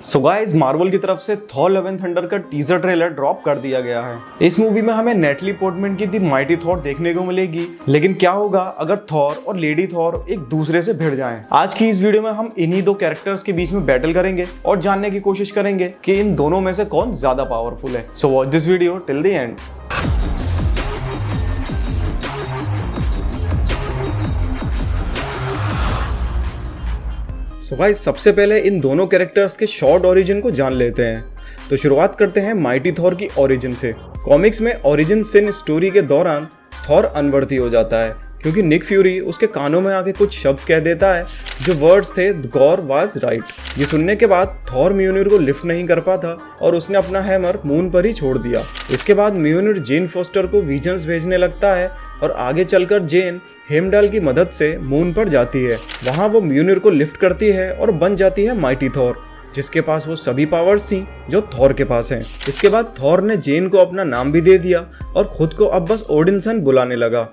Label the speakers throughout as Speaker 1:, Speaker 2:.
Speaker 1: So guys, Marvel की तरफ से थॉर लव एंड थंडर का टीजर ट्रेलर ड्रॉप कर दिया गया है। इस मूवी में हमें नेटली पोर्टमैन की दी माइटी थॉर देखने को मिलेगी। लेकिन क्या होगा अगर थॉर और लेडी थॉर एक दूसरे से भिड़ जाएं? आज की इस वीडियो में हम इन्हीं दो कैरेक्टर्स के बीच में बैटल करेंगे और जानने की कोशिश करेंगे कि इन दोनों में से कौन ज्यादा पावरफुल है। So watch this video till the end. So guys, सबसे पहले इन दोनों कैरेक्टर्स के शॉर्ट ओरिजिन को जान लेते हैं। तो शुरुआत करते हैं माइटी थॉर की ओरिजिन से। कॉमिक्स में ओरिजिन सिन स्टोरी के दौरान थॉर अनवर्थी हो जाता है क्योंकि निक फ्यूरी उसके कानों में आके कुछ शब्द कह देता है जो वर्ड्स थे गॉर वाज राइट। ये सुनने के बाद थॉर म्यूनिर को लिफ्ट नहीं कर पाता और उसने अपना हैमर मून पर ही छोड़ दिया। इसके बाद म्यूनिर जेन फोस्टर को विजन्स भेजने लगता है और आगे चलकर जेन हेमडाल की मदद से मून पर जाती है। वहाँ वो म्यूनिर को लिफ्ट करती है और बन जाती है माइटी थॉर, जिसके पास वो सभी पावर्स थी जो थॉर के पास हैं। इसके बाद थॉर ने जेन को अपना नाम भी दे दिया और खुद को अब बस ओडिनसन बुलाने लगा।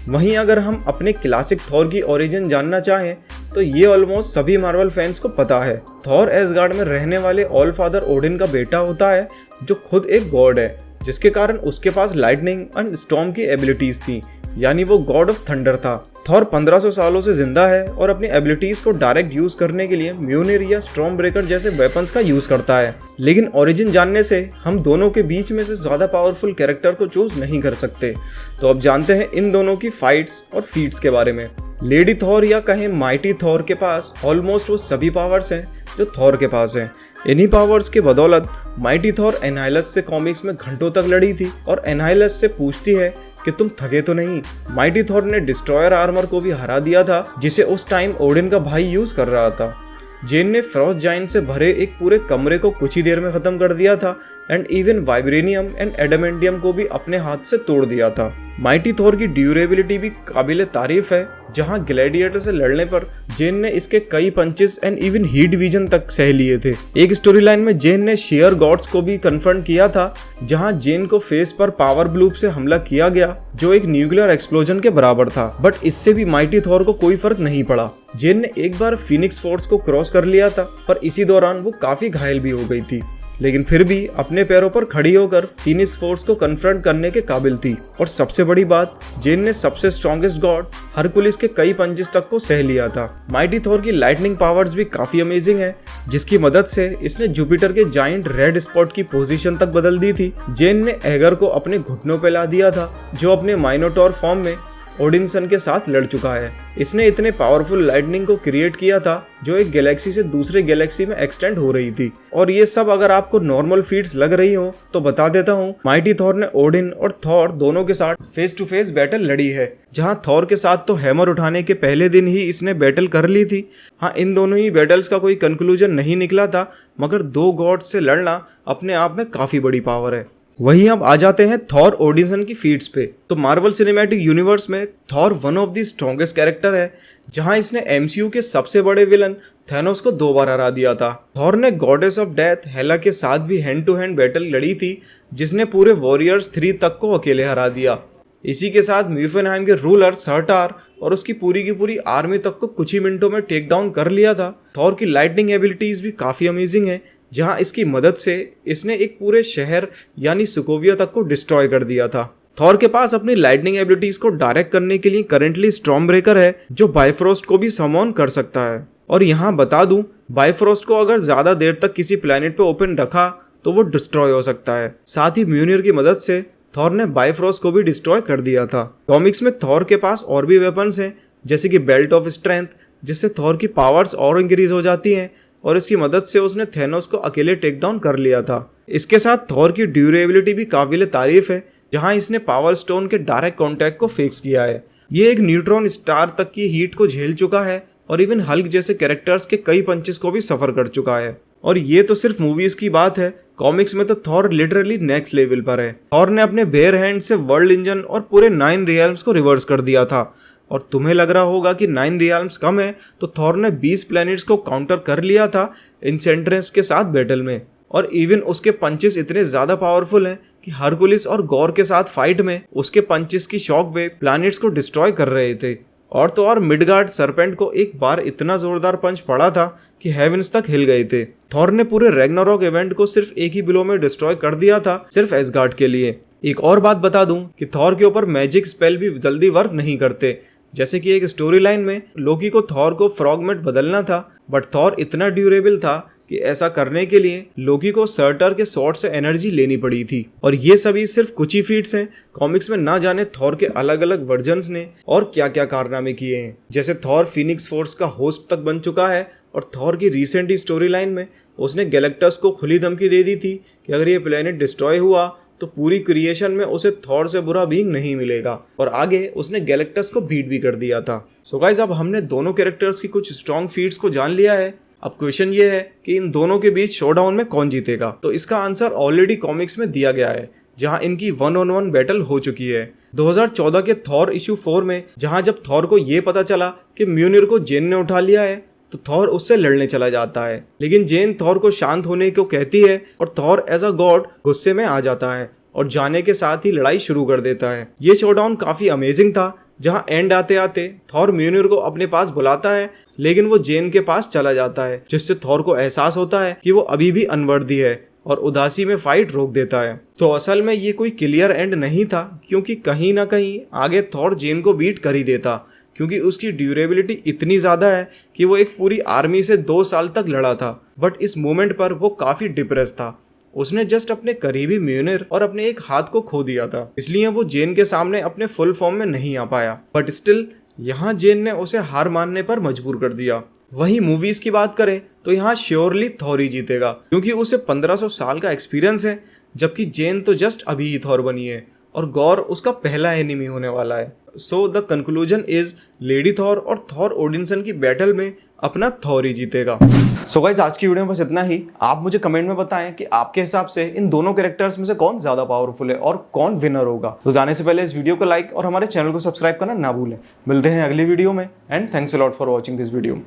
Speaker 1: वहीं अगर हम अपने क्लासिक थॉर की ओरिजिन जानना चाहें तो ये ऑलमोस्ट सभी मार्वल फैंस को पता है। थॉर एसगार्ड में रहने वाले ऑल फादर ओडिन का बेटा होता है जो खुद एक गॉड है, जिसके कारण उसके पास लाइटनिंग एंड स्टॉर्म की एबिलिटीज थी, यानी वो गॉड ऑफ थंडर था। थॉर 1500 सालों से जिंदा है और अपनी एबिलिटीज को डायरेक्ट यूज करने के लिए म्यूनिर या स्टॉर्म ब्रेकर जैसे वेपन्स का यूज करता है। लेकिन ओरिजिन जानने से हम दोनों के बीच में से ज्यादा पावरफुल कैरेक्टर को चूज नहीं कर सकते। तो अब जानते हैं इन दोनों की फाइट्स और फीट्स के बारे में। लेडी थॉर या कहें माइटी थॉर के पास ऑलमोस्ट वो सभी पावर्स हैं जो थॉर के पास हैं। इन्हीं पावर्स के बदौलत माइटी थॉर एनहाइलस से कॉमिक्स में घंटों तक लड़ी थी और एनहाइलस से पूछती है कि तुम थके तो नहीं। माइटी थॉर ने डिस्ट्रॉयर आर्मर को भी हरा दिया था जिसे उस टाइम ओडिन का भाई यूज कर रहा था। जेन ने फ्रॉस्ट जाइंट से भरे एक पूरे कमरे को कुछ ही देर में खत्म कर दिया था and even vibranium and adamantium को भी अपने हाथ से तोड़ दिया था। माइटी थॉर की ड्यूरेबिलिटी भी काबिल तारीफ है, जहां ग्लैडिएटर से लड़ने पर जेन ने इसके कई punches and even heat vision तक सह लिए थे। एक स्टोरी लाइन में जेन ने शेयर गॉड्स को भी कन्फ्रंट किया था, जहां जेन को फेस पर पावर ब्लूप से हमला किया गया जो एक न्यूक्लियर एक्सप्लोजन के बराबर था। बट इससे भी माइटी थॉर को कोई फर्क नहीं पड़ा। जेन ने एक बार फिनिक्स फोर्स को क्रॉस कर लिया था, पर इसी दौरान वो काफी घायल भी हो गई थी, लेकिन फिर भी अपने पैरों पर खड़ी होकर फिनिक्स फोर्स को कन्फ्रंट करने के काबिल थी। और सबसे बड़ी बात, जेन ने सबसे स्ट्रॉन्गेस्ट गॉड हरकुलिस के कई पंचेस तक को सह लिया था। माइटी थॉर की लाइटनिंग पावर्स भी काफी अमेजिंग है, जिसकी मदद से इसने जुपिटर के जाइंट रेड स्पॉट की पोजीशन तक बदल दी थी। जेन ने एगर को अपने घुटनों पे ला दिया था, जो अपने माइनोटॉर फॉर्म में ओडिनसन के साथ लड़ चुका है। इसने इतने पावरफुल लाइटनिंग को क्रिएट किया था जो एक गैलेक्सी से दूसरे गैलेक्सी में एक्सटेंड हो रही थी। और ये सब अगर आपको नॉर्मल फीट्स लग रही हो तो बता देता हूँ, माइटी थॉर ने ओडिन और थॉर दोनों के साथ फेस टू फेस बैटल लड़ी है, जहाँ थॉर के साथ तो हैमर उठाने के पहले दिन ही इसने बैटल कर ली थी। हाँ, इन दोनों ही बैटल्स का कोई कंक्लूजन नहीं निकला था, मगर दो गॉड से लड़ना अपने आप में काफी बड़ी पावर है। वहीं अब आ जाते हैं थॉर ओडिनसन की फीट्स पे। तो मार्वल सिनेमैटिक यूनिवर्स में Thor one of the strongest character है, जहां इसने एमसीयू के सबसे बड़े विलन थैनोस को 2 बार हरा दिया था। थॉर ने गॉडेस ऑफ डेथ हेला के साथ भी हैंड टू हैंड बैटल लड़ी थी, जिसने पूरे वॉरियर्स 3 तक को अकेले हरा दिया। इसी के साथ म्यूफेनहाइम के रूलर सर्टार और उसकी की पूरी आर्मी तक को कुछ ही मिनटों में टेक डाउन कर लिया था। थॉर की लाइटनिंग एबिलिटीज भी काफी अमेजिंग है, जहां इसकी मदद से इसने एक पूरे शहर यानी सुकोविया तक को डिस्ट्रॉय कर दिया था। थॉर के पास अपनी लाइटनिंग एबिलिटीज को डायरेक्ट करने के लिए करंटली स्टॉर्म ब्रेकर है, जो बाइफ्रोस्ट को भी समॉन कर सकता है। और यहाँ बता दूं, बाइफ्रोस्ट को अगर ज्यादा देर तक किसी प्लेनेट पे ओपन रखा तो वो डिस्ट्रॉय हो सकता है। साथ ही म्यूनिर की मदद से थॉर ने बाइफ्रोस्ट को भी डिस्ट्रॉय कर दिया था। कॉमिक्स में थॉर के पास और भी वेपन्स हैं, जैसे कि बेल्ट ऑफ स्ट्रेंथ, जिससे थॉर की पावर्स और इंक्रीज हो जाती हैं और इसकी मदद से उसने थैनोस को अकेले टेक डाउन कर लिया था। इसके साथ थॉर की ड्यूरेबिलिटी भी काबिल तारीफ है, जहां इसने पावर स्टोन के डायरेक्ट कॉन्टैक्ट को फिक्स किया है। ये एक न्यूट्रॉन स्टार तक की हीट को झेल चुका है और इवन हल्क जैसे कैरेक्टर्स के कई पंचेस को भी सफर कर चुका है। और ये तो सिर्फ मूवीज की बात है, कॉमिक्स में तो थॉर लिटरली नेक्स्ट लेवल पर है। थॉर ने अपने बेयर हैंड से वर्ल्ड इंजन और पूरे 9 रियल्म्स को रिवर्स कर दिया था। और तुम्हें लग रहा होगा कि 9 रियल्म्स कम है, तो थॉर ने 20 प्लैनेट्स को काउंटर कर लिया था इंसेंट्रेंस के साथ बैटल में। और इवन उसके पंचेस इतने ज्यादा पावरफुल हैं कि हरकुलिस और गॉर के साथ फाइट में उसके पंचेस की शॉक वेव प्लैनेट्स को डिस्ट्रॉय कर रहे थे। और तो और मिडगार्ड सरपेंट को एक बार इतना जोरदार पंच पड़ा था कि हेवंस तक हिल गए थे। थॉर ने पूरे रैग्नारॉक इवेंट को सिर्फ एक ही ब्लो में डिस्ट्रॉय कर दिया था, सिर्फ एसगार्ड के लिए। एक और बात बता दूं कि थॉर के ऊपर मैजिक स्पेल भी जल्दी वर्क नहीं करते। जैसे कि एक स्टोरी लाइन में लोकी को थॉर को फ्रॉगमेट बदलना था, बट थॉर इतना ड्यूरेबल था कि ऐसा करने के लिए लोकी को सर्टर के स्वॉर्ड से एनर्जी लेनी पड़ी थी। और ये सभी सिर्फ कुछ ही फीट्स हैं। कॉमिक्स में ना जाने थॉर के अलग अलग वर्जन्स ने और क्या क्या कारनामे किए हैं। जैसे थॉर फीनिक्स फोर्स का होस्ट तक बन चुका है, और थॉर की रिसेंट ही स्टोरी लाइन में उसने गैलेक्टस को खुली धमकी दे दी थी कि अगर ये प्लेनेट डिस्ट्रॉय हुआ तो पूरी क्रिएशन में उसे थॉर से बुरा बीइंग नहीं मिलेगा। और आगे उसने गैलेक्टस को बीट भी कर दिया था। सो गाइस, अब हमने दोनों कैरेक्टर्स की कुछ स्ट्रॉन्ग फीट्स को जान लिया है। अब क्वेश्चन ये है कि इन दोनों के बीच शोडाउन में कौन जीतेगा। तो इसका आंसर ऑलरेडी कॉमिक्स में दिया गया है, जहां इनकी 1-on-1 बैटल हो चुकी है 2014 के थॉर इशू 4 में। जहां जब थॉर को ये पता चला कि म्यूनिर को जेन ने उठा लिया है तो थॉर उससे लड़ने चला जाता है, लेकिन जेन थॉर को शांत होने को कहती है और थॉर एज अ गॉड गुस्से में आ जाता है और जाने के साथ ही लड़ाई शुरू कर देता है। ये शोडाउन काफी अमेजिंग था, जहां एंड आते आते थॉर म्यूनिर को अपने पास बुलाता है, लेकिन वो जेन के पास चला जाता है, जिससे थॉर को एहसास होता है कि वो अभी भी अनवर्दी है और उदासी में फाइट रोक देता है। तो असल में ये कोई क्लियर एंड नहीं था, क्योंकि कहीं ना कहीं आगे थॉर जेन को बीट कर ही देता, क्योंकि उसकी ड्यूरेबिलिटी इतनी ज़्यादा है कि वो एक पूरी आर्मी से 2 साल तक लड़ा था। बट इस मोमेंट पर वो काफ़ी डिप्रेस था। उसने जस्ट अपने करीबी म्यूनिर और अपने एक हाथ को खो दिया था, इसलिए वो जेन के सामने अपने फुल फॉर्म में नहीं आ पाया। बट स्टिल यहाँ जेन ने उसे हार मानने पर मजबूर कर दिया। वहीं मूवीज की बात करें तो यहाँ श्योरली थॉर ही जीतेगा, क्योंकि उसे 1500 साल का एक्सपीरियंस है, जबकि जेन तो जस्ट अभी ही थॉर बनी है और गॉर उसका पहला एनिमी होने वाला है। So the conclusion is lady Thor और थॉर ओडिनसन की बैटल में अपना थॉर ही जीतेगा। सो गाइस, आज की वीडियो में बस इतना ही। आप मुझे कमेंट में बताएं कि आपके हिसाब से इन दोनों कैरेक्टर्स में से कौन ज्यादा पावरफुल है और कौन विनर होगा। तो जाने से पहले इस वीडियो को लाइक और हमारे चैनल को सब्सक्राइब करना ना भूलें। मिलते हैं अगली वीडियो में and thanks a lot for watching this video.